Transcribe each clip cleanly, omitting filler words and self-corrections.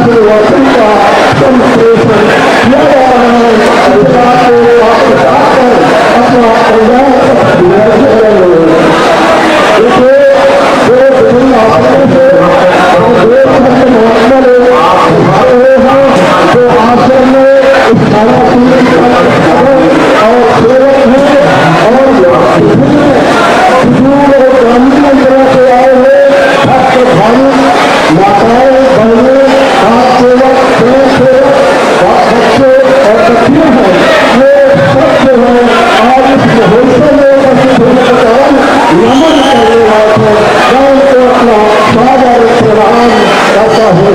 आशीर्वाद हो।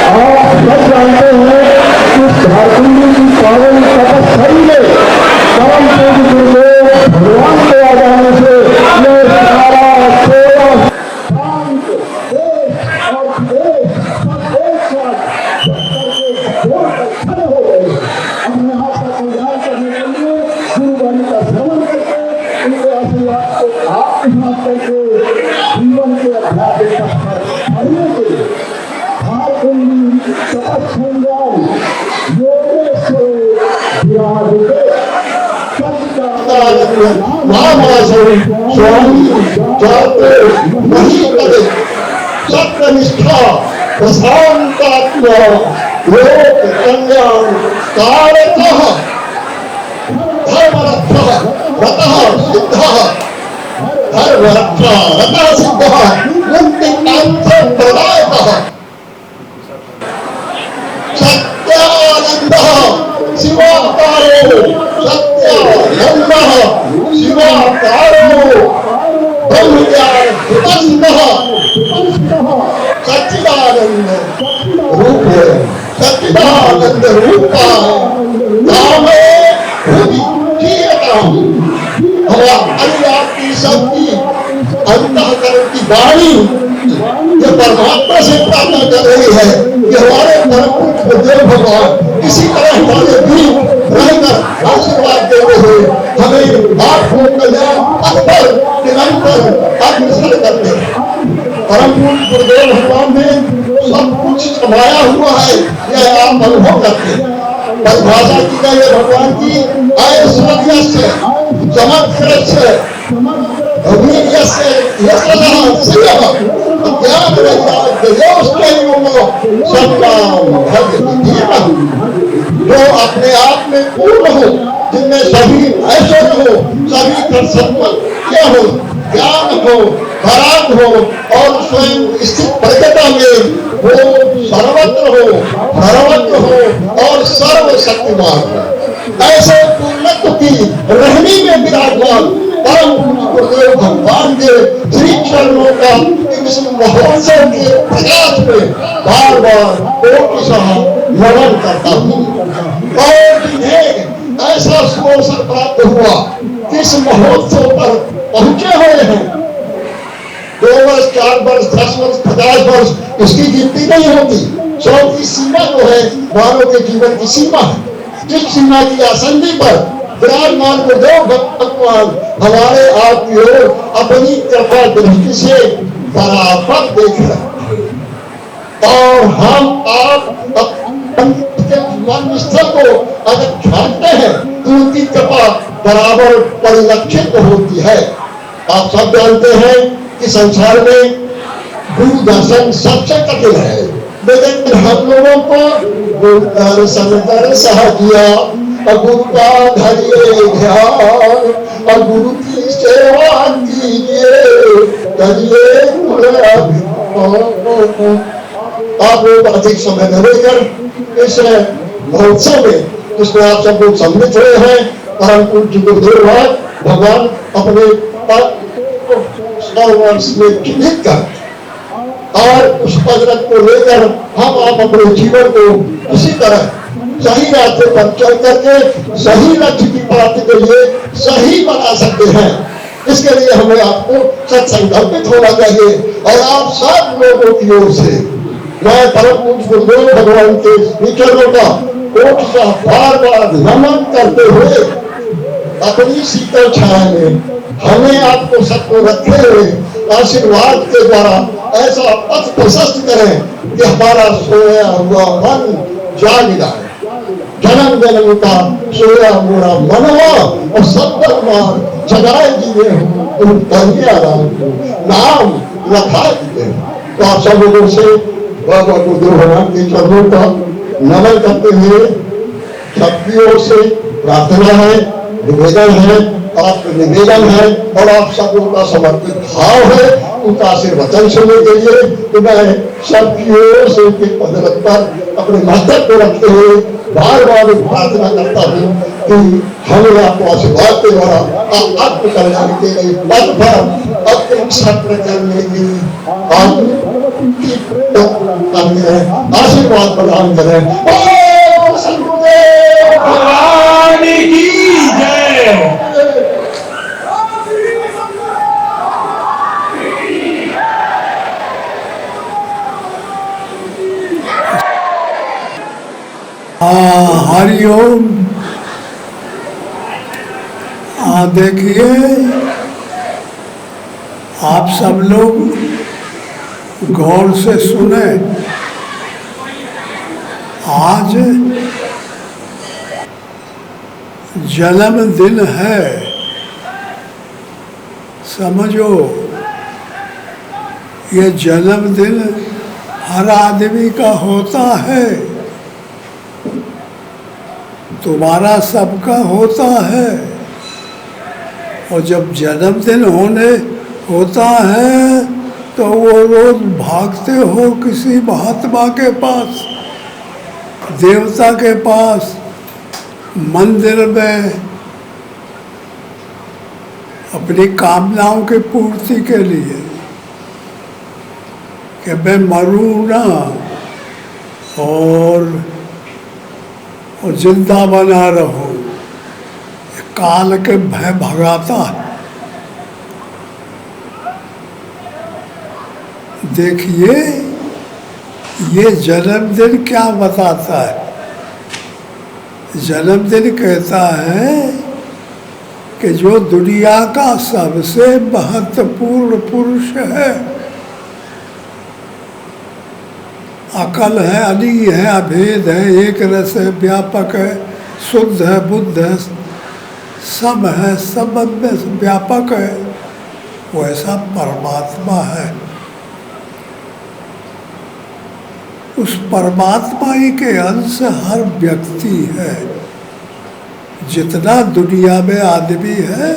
आप सब जानते हैं कि झारखंड की पावन तपस्वी में परम पूज्य गुरुदेव भगवान के आ जाने से ये सारा सेवा शांत देश और विदेश सब एक साथ खड़े हो गए। हम यहाँ का कल्याण करने के लिए गुरुवाणी का श्रवण करके उनके आशीर्वाद को आत्मसात करके जीवन के अध्यात्म पर बढ़ने के लिए झारखंडी तपस्वियों योगेश्वर विराजते स्वामी जाते नहीं करे सत्यनिष्ठा प्रशांतात्मा लोक कल्याण कारकः धर्मरक्षः रतः सिद्धः धर्मरक्षः रतः सिद्धः मुक्तिकांक्षं प्रदायकः सत्यानंदः शिवाकारो सत्यानंदः शिवाकारो ब्रह्मज्ञान प्रकाशितः सच्चिदानंद रूप सच्चिदानंद रूपा नामे भूतिकीयताम् आपकी शक्ति अंतःकरण की वाणी ये परमात्मा से प्रार्थना कर रही है कि हमारे परम देव भगवान इसी तरह हमारे भी रहकर आशीर्वाद देते हुए हमें आपको कल्याण पथ पर निरंतर अग्रसर करते हैं। परम गुरुदेव भगवान ने सब कुछ समाया हुआ है, यह आप अनुभव करते हैं। परिभाषा की गई है भगवान की ऐश्वर्यस्य समग्रस्य वीर्यस्य यशः सिद्धः ज्ञान जो अपने आप में पूर्ण हो, जिनमें सभी ऐश्वर्य हो, सभी कर्तव्य हो, ज्ञान हो, पराग हो और स्वयं स्थित प्रज्ञता में वो सर्वत्र हो और सर्वशक्तिमान हो। ऐसे पूर्णत्व की रहनी में विराजमान परम गुरुदेव भगवान के श्री चरणों का इस महोत्सव के प्रकाश में बार बार कोटिशः नमन करता हूँ। और जिन्हें ऐसा सुअवसर प्राप्त हुआ कि इस महोत्सव पर पहुंचे हुए हैं, 2 वर्ष 4 वर्ष 10 वर्ष 50 वर्ष इसकी गिनती नहीं होती। 100 की सीमा जो है मानव के जीवन की सीमा है, जिस सीमा की आसंदी पर विराजमान गुरुदेव भगवान हमारे आपकी ओर अपनी कृपा दृष्टि से बराबर देख रहे और हम आप मन स्थल को अगर झांकते हैं तो उनकी कृपा बराबर परिलक्षित होती है। आप सब जानते हैं कि संसार में गुरु दर्शन सबसे कठिन है, लेकिन हम लोगों को गुरु दर्शन कर सह किया और गुरु का धरिए ध्यान और गुरु की सेवा कीजिए करिए। आप लोग अधिक समय न लेकर इस महोत्सव में जिसमें आप सब लोग सम्मिलित हुए हैं, परम पूज्य गुरुदेव भगवान अपने वर्ष में चिन्हित कर और उस पदरत को लेकर हम आप अपने जीवन को उसी तरह सही रास्ते पर चल करके सही लक्ष्य की प्राप्ति के लिए सही बना सकते हैं। इसके लिए हमें आपको सत्संकल्पित होना चाहिए और आप सब लोगों की ओर से मैं परम पूज्य गुरुदेव भगवान के विचारों का कोटिशः बार बार नमन करते हुए अपनी शीतल छाया में हमें आपको सबको रखे हुए आशीर्वाद के द्वारा ऐसा पथ प्रशस्त करें कि हमारा सोया हुआ मन जाग जाए। जन्म जन्म का सोया हुआ मनवा और सत्तर मार जगाए दिए हूँ नाम रखा दिए। तो आप सब लोगों से बाबा गुरुदेव भगवान के चरणों का नमन करते हुए सबकी ओर से प्रार्थना है, निवेदन है, आप निवेदन है और आप सब लोगों का समर्पित भाव है उनका आशीर्वचन सुनने के लिए तो मैं सबकी ओर से उनके पदरत पर अपने मस्तक को रखते हुए बार बार प्रार्थना करता हूँ कि हमें आपको आशीर्वाद के द्वारा आत्म कल्याण के लिए पद पर अपने सत्य करने की आशीर्वाद प्रदान करें। भगवान की जय। हरिओम। देखिए, आप सब लोग गौर से सुने। आज जन्मदिन है, समझो। ये जन्मदिन हर आदमी का होता है, तुम्हारा सबका होता है। और जब जन्मदिन होता है तो वो रोज भागते हो किसी महात्मा के पास, देवता के पास, मंदिर में अपनी कामनाओं की पूर्ति के लिए कि मैं मरूं ना और जिंदा बना रहूं। काल के भय भगाता है। देखिए, ये जन्मदिन क्या बताता है। जन्मदिन कहता है कि जो दुनिया का सबसे महत्वपूर्ण पुरुष है, अकल है, अली है, अभेद है, एक रस है, व्यापक है, शुद्ध है, बुद्ध है, सब है, सब में व्यापक है, वैसा परमात्मा है। उस परमात्मा ही के अंश हर व्यक्ति है। जितना दुनिया में आदमी है,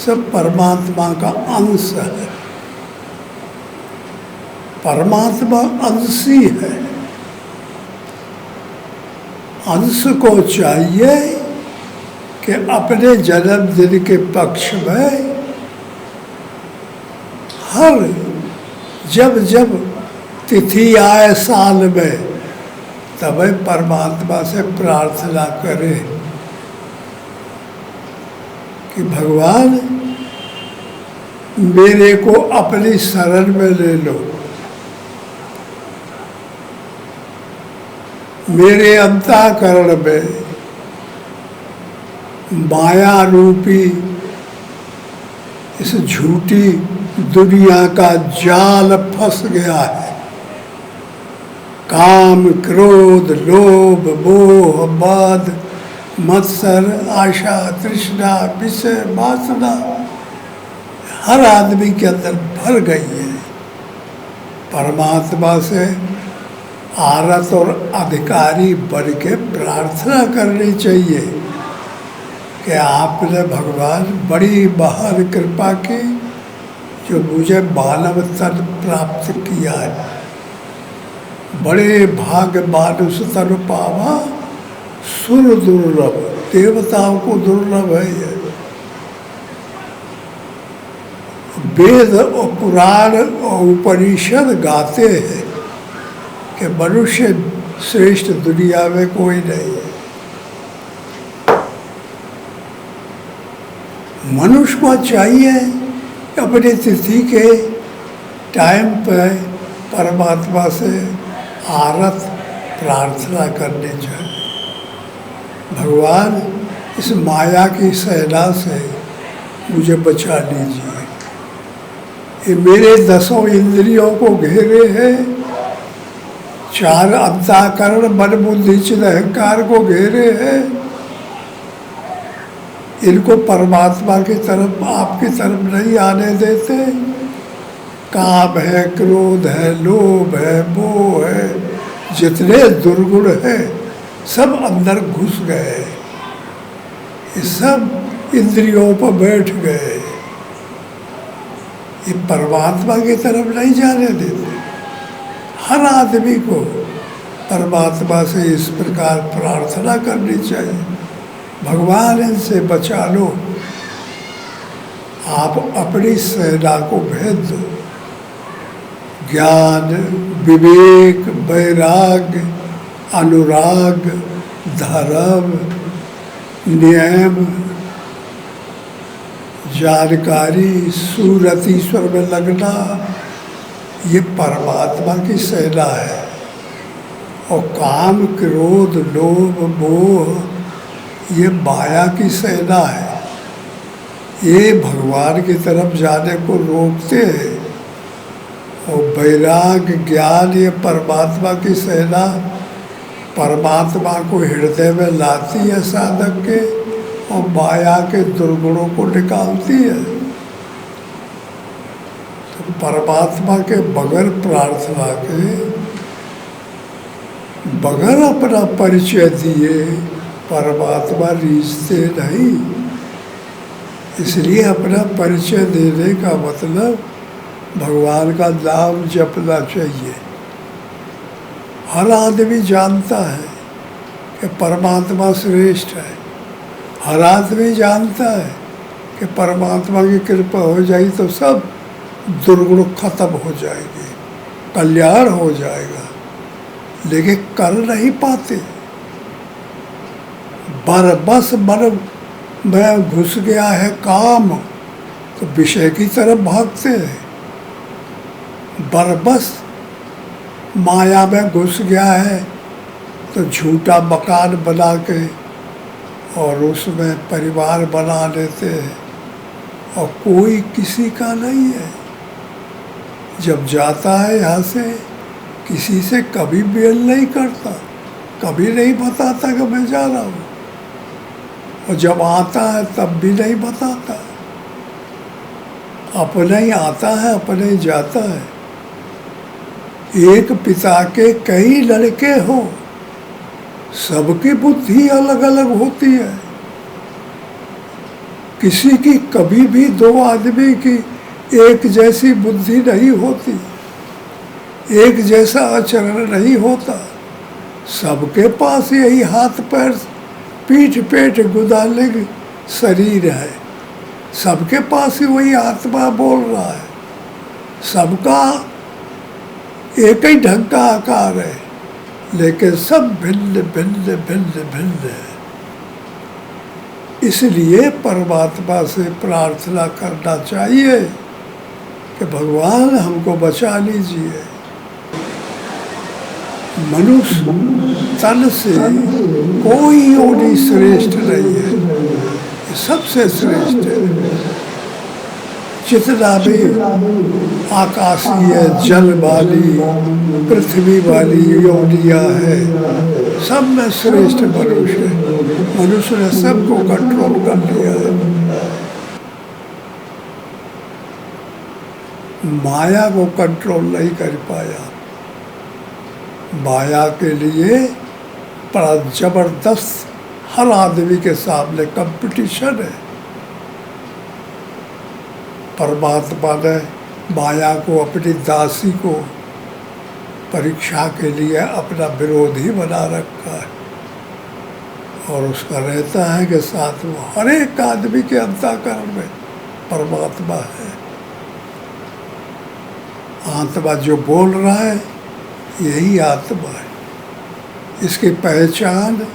सब परमात्मा का अंश है। परमात्मा अंशी है। अंश को चाहिए कि अपने जन्मदिन के पक्ष में हर जब तिथि आए साल में, तब परमात्मा से प्रार्थना करे कि भगवान मेरे को अपनी शरण में ले लो। मेरे अंतःकरण में माया रूपी इस झूठी दुनिया का जाल फंस गया है। काम, क्रोध, लोभ, मोह, मद, मत्सर, आशा, तृष्णा, विषय, वासना हर आदमी के अंदर भर गई है। परमात्मा से आरत और अधिकारी बन के प्रार्थना करनी चाहिए कि आपने भगवान बड़ी महान कृपा की, जो मुझे मानव तन प्राप्त किया है। बड़े भाग्य मानुष तन पावा, सुर दुर्लभ, देवताओं को दुर्लभ है ये। वेद और पुराण और उपनिषद गाते हैं कि मनुष्य श्रेष्ठ दुनिया में कोई नहीं है। मनुष्य को चाहिए अपनी तिथि के टाइम पर परमात्मा से आरत प्रार्थना करनी चाहिए। भगवान, इस माया की सेना से मुझे बचा लीजिए। ये मेरे 10 इंद्रियों को घेरे है, 4 अंतःकरण, मन, बुद्धि, चित्त, अहंकार को घेरे है। इनको परमात्मा की तरफ, आपकी तरफ नहीं आने देते। काम है, क्रोध है, लोभ है, मोह है, जितने दुर्गुण है सब अंदर घुस गए। ये सब इंद्रियों पर बैठ गए। ये परमात्मा की तरफ नहीं जाने देते। हर आदमी को परमात्मा से इस प्रकार प्रार्थना करनी चाहिए, भगवान इनसे बचा लो। आप अपनी सेना को भेज दो। ज्ञान, विवेक, वैराग्य, अनुराग, धर्म, नियम, जानकारी, सूरत ईश्वर में लगना, ये परमात्मा की सेना है। और काम, क्रोध, लोभ, मोह ये माया की सेना है। ये भगवान की तरफ जाने को रोकते हैं। और वैराग्य, ज्ञान ये परमात्मा की सेना परमात्मा को हृदय में लाती है साधक के, और माया के दुर्गुणों को निकालती है। तो परमात्मा के बगैर प्रार्थना के, बगैर अपना परिचय दिए परमात्मा रीझते नहीं। इसलिए अपना परिचय देने का मतलब भगवान का नाम जपना चाहिए। हर आदमी जानता है कि परमात्मा श्रेष्ठ है। हर आदमी जानता है कि परमात्मा की कृपा हो जाएगी तो सब दुर्गुण खत्म हो जाएंगे, कल्याण हो जाएगा। लेकिन कर नहीं पाते। बस मन में घुस गया है काम, तो विषय की तरफ भागते हैं। बस माया में घुस गया है तो झूठा मकान बना के और उसमें परिवार बना लेते हैं, और कोई किसी का नहीं है। जब जाता है यहाँ से, किसी से कभी मेल नहीं करता, कभी नहीं बताता कि मैं जा रहा हूँ। और जब आता है तब भी नहीं बताता। अपने ही आता है, अपने ही जाता है। एक पिता के कई लड़के हो, सबकी बुद्धि अलग अलग होती है। किसी की कभी भी दो आदमी की एक जैसी बुद्धि नहीं होती, एक जैसा आचरण नहीं होता। सबके पास यही हाथ पैर, पीठ पेट गुदाले शरीर है। सबके पास ही वही आत्मा बोल रहा है। सबका एक ही ढंग का आकार है, लेकिन सब भिन्न भिन्न भिन्न भिन्न है। इसलिए परमात्मा से प्रार्थना करना चाहिए कि भगवान हमको बचा लीजिए। मनुष्य तन से कोई योनि श्रेष्ठ नहीं है, ये सबसे श्रेष्ठ है। जितना भी आकाशीय, जल वाली, पृथ्वी वाली योनियाँ है, सब में श्रेष्ठ मनुष्य है। मनुष्य ने सबको कंट्रोल कर लिया है। माया को कंट्रोल नहीं कर पाया। माया के लिए बड़ा जबरदस्त हर आदमी के सामने कंपटीशन है। परमात्मा ने माया को, अपनी दासी को परीक्षा के लिए अपना विरोधी बना रखा है। और उसका रहता है कि साथ में हर एक आदमी के अंतःकरण में परमात्मा है। आत्मा जो बोल रहा है यही आत्मा है। इसकी पहचान,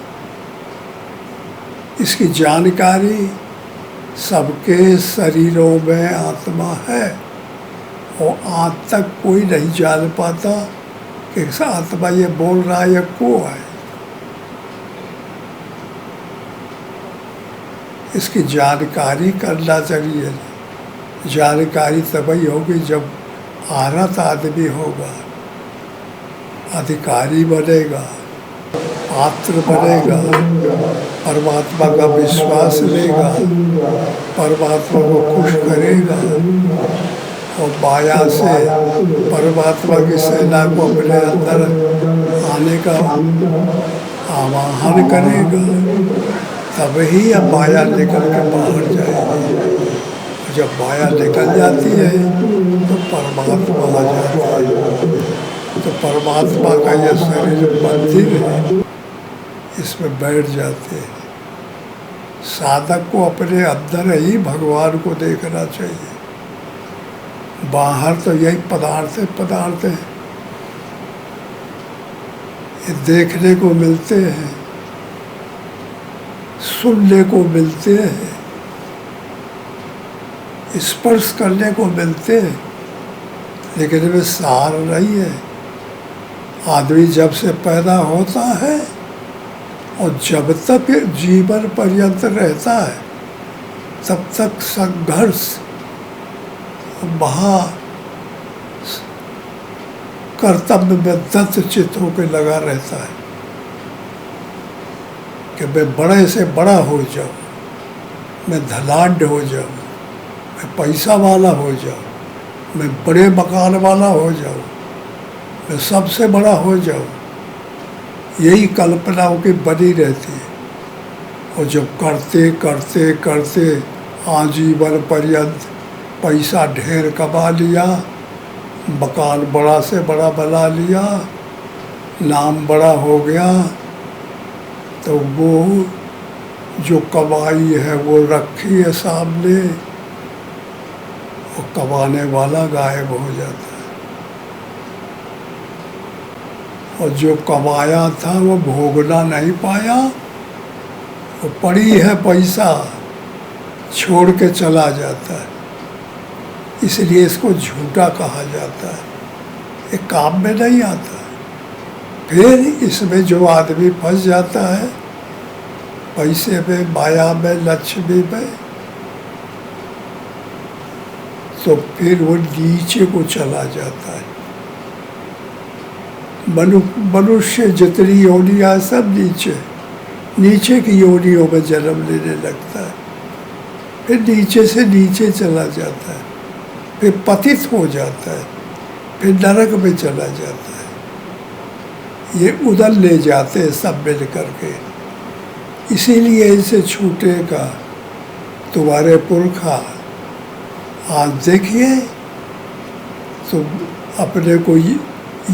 इसकी जानकारी सबके शरीरों में आत्मा है। और आज तक कोई नहीं जान पाता कि आत्मा ये बोल रहा है या को है। इसकी जानकारी करना चाहिए। जानकारी तभी होगी जब आरत आदमी होगा, अधिकारी बनेगा, पात्र बनेगा, परमात्मा का विश्वास लेगा, परमात्मा को खुश करेगा और माया से परमात्मा की सेना को अपने अंदर आने का आवाहन करेगा। तभी अब माया निकल के बाहर जाएगी। जब माया निकल जाती है तो परमात्मा आ जाता है। तो परमात्मा का यह शरीर मंदिर है, इसमें बैठ जाते हैं। साधक को अपने अंदर ही भगवान को देखना चाहिए। बाहर तो यही पदार्थ है, ये देखने को मिलते हैं, सुनने को मिलते हैं, स्पर्श करने को मिलते हैं, लेकिन वे सार नहीं है। आदमी जब से पैदा होता है और जब तक जीवन पर्यंत रहता है तब तक संघर्ष महा कर्तव्य में दत्त चित्त होकर लगा रहता है कि मैं बड़े से बड़ा हो जाऊं, मैं धनाढ्य हो जाऊं, मैं पैसा वाला हो जाऊं, मैं बड़े मकान वाला हो जाऊं, मैं सबसे बड़ा हो जाऊं। यही कल्पनाओं की बनी रहती है। और जब करते करते करते आजीवन पर्यंत पैसा ढेर कमा लिया, मकान बड़ा से बड़ा बना लिया, नाम बड़ा हो गया, तो वो जो कमाई है वो रखी है सामने, और कमाने वाला गायब हो जाता है। और जो कमाया था वो भोगना नहीं पाया, वो पड़ी है पैसा, छोड़ के चला जाता है। इसलिए इसको झूठा कहा जाता है, ये काम में नहीं आता। फिर इसमें जो आदमी फंस जाता है, पैसे में, माया में, लक्ष्मी में, तो फिर वो नीचे को चला जाता है। मनुष्य जितनी योनियाँ सब नीचे की योनियों में जन्म लेने लगता है, फिर नीचे से नीचे चला जाता है, फिर पतित हो जाता है, फिर नरक में चला जाता है। ये उधर ले जाते हैं सब मिल करके। इसीलिए इनसे छूटेगा तुम्हारे पुरखा। आज देखिए तुम अपने को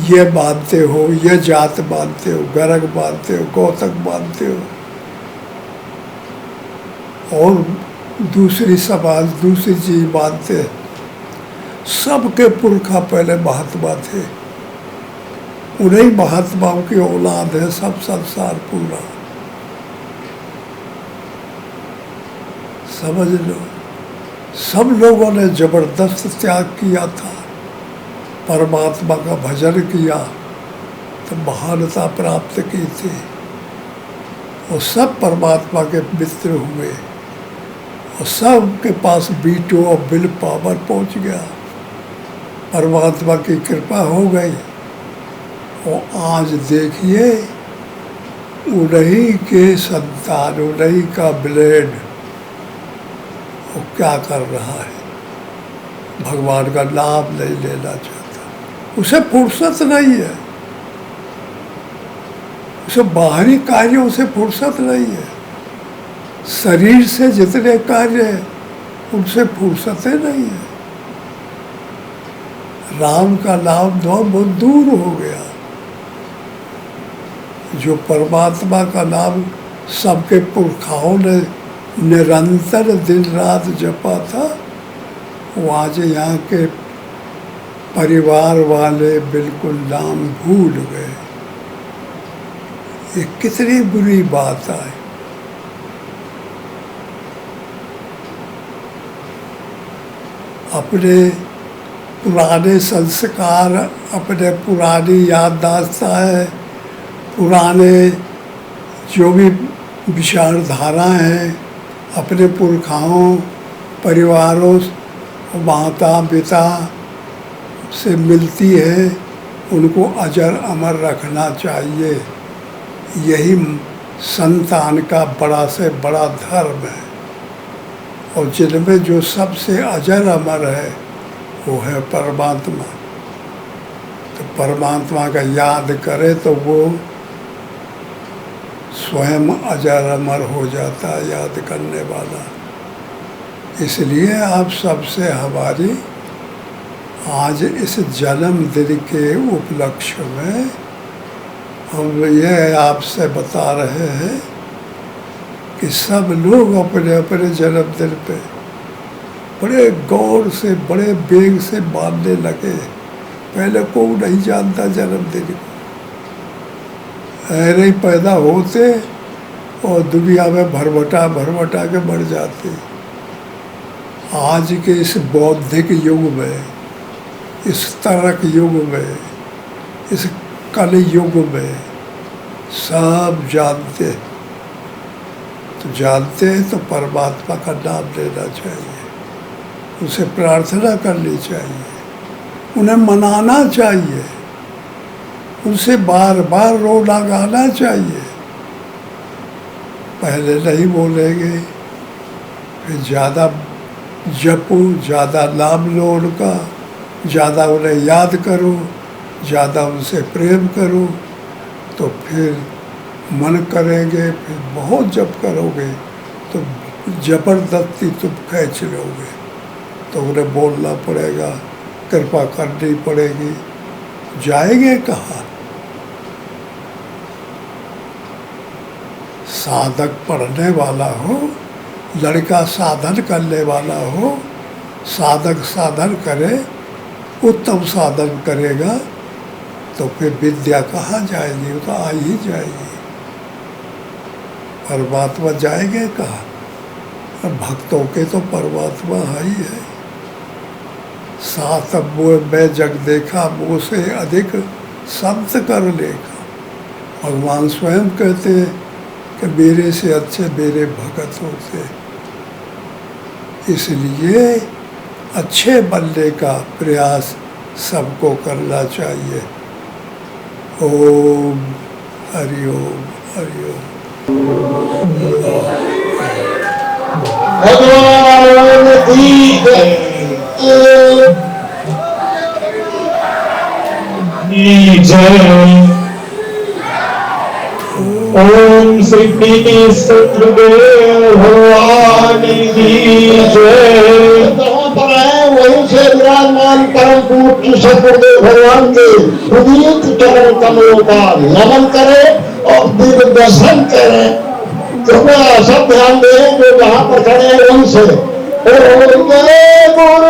ये मानते हो, ये जात मानते हो, गर्ग मानते हो, गौतक मानते हो, और दूसरी समाज दूसरी चीज मानते हैं। सबके पुरखा पहले महात्मा थे, उन्हीं महात्माओं की औलाद है सब संसार पूरा। समझ लो, सब लोगों ने जबरदस्त त्याग किया था, परमात्मा का भजन किया तो महानता प्राप्त की थी, और सब परमात्मा के मित्र हुए, और सब के पास वीटो और विल पावर पहुंच गया, परमात्मा की कृपा हो गई। और आज देखिए उन्हीं के संतान, उन्हीं का ब्लेड वो क्या कर रहा है, भगवान का नाम नहीं लेना चाहता, उसे फुर्सत नहीं है, उसे बाहरी कार्यों से फुर्सत नहीं है, शरीर से जितने कार्य हैं उनसे फुर्सतें नहीं है। राम का नाम बहुत दूर हो गया। जो परमात्मा का नाम सबके पुरखाओं ने निरंतर दिन रात जपा था, वो आज यहाँ के परिवार वाले बिल्कुल नाम भूल गए। ये कितनी बुरी बात है। अपने पुराने संस्कार, अपने पुरानी याददाश्तें, पुराने जो भी विचारधारा हैं, अपने पुरखाओं, परिवारों, माता पिता से मिलती है, उनको अजर अमर रखना चाहिए। यही संतान का बड़ा से बड़ा धर्म है। और जिनमें जो सबसे अजर अमर है वो है परमात्मा। तो परमात्मा का याद करे तो वो स्वयं अजर अमर हो जाता है याद करने वाला। इसलिए आप सबसे हमारी आज इस जन्मदिन के उपलक्ष्य में हम ये आपसे बता रहे हैं कि सब लोग अपने अपने जन्मदिन पे बड़े गौर से बड़े बेग से मानने लगे। पहले कोई नहीं जानता जन्मदिन को, ऐसे ही पैदा होते और दुनिया में भरभटा के मर जाते। आज के इस बौद्धिक युग में, इस तर्क युग में, इस कल युग में सब जानते हैं। तो जानते हैं तो परमात्मा का नाम लेना चाहिए, उसे प्रार्थना करनी चाहिए, उन्हें मनाना चाहिए, उनसे बार बार रोना गाना चाहिए। पहले नहीं बोलेंगे, फिर ज़्यादा जपो, ज़्यादा नाम लो उनका, ज़्यादा उन्हें याद करो, ज़्यादा उनसे प्रेम करो, तो फिर मन करेंगे, फिर बहुत जप करोगे तो जबरदस्ती तुम खींच लोगे। तो उन्हें बोलना पड़ेगा, कृपा करनी पड़ेगी। जाएंगे कहाँ? साधक पढ़ने वाला हो, लड़का साधन करने वाला हो, साधक साधन करे, उत्तम साधन करेगा, तो फिर विद्या कहाँ जाएगी? वो तो आ ही जाएगी। परमात्मा जाएंगे कहाँ? भक्तों के तो परमात्मा है ही है। सात मैं जग देखा, मुँह से अधिक संत कर लेखा। भगवान स्वयं कहते हैं कि मेरे से अच्छे मेरे भगत होते। इसलिए अच्छे बनने का प्रयास सबको करना चाहिए। ओम हरि ओम, हरि ओम। भगवान की जय। ओम श्री सतगुरुदेव भगवान की जय। कहाँ पर है? वहीं से विराजमान परम पूज्य सतगुरुदेव भगवान के उदित चरण कमलों का नमन करें और दिव्य दर्शन करें। कृपया सब ध्यान दें जो जहाँ पर खड़े हैं वहीं से। ओम जय गुरु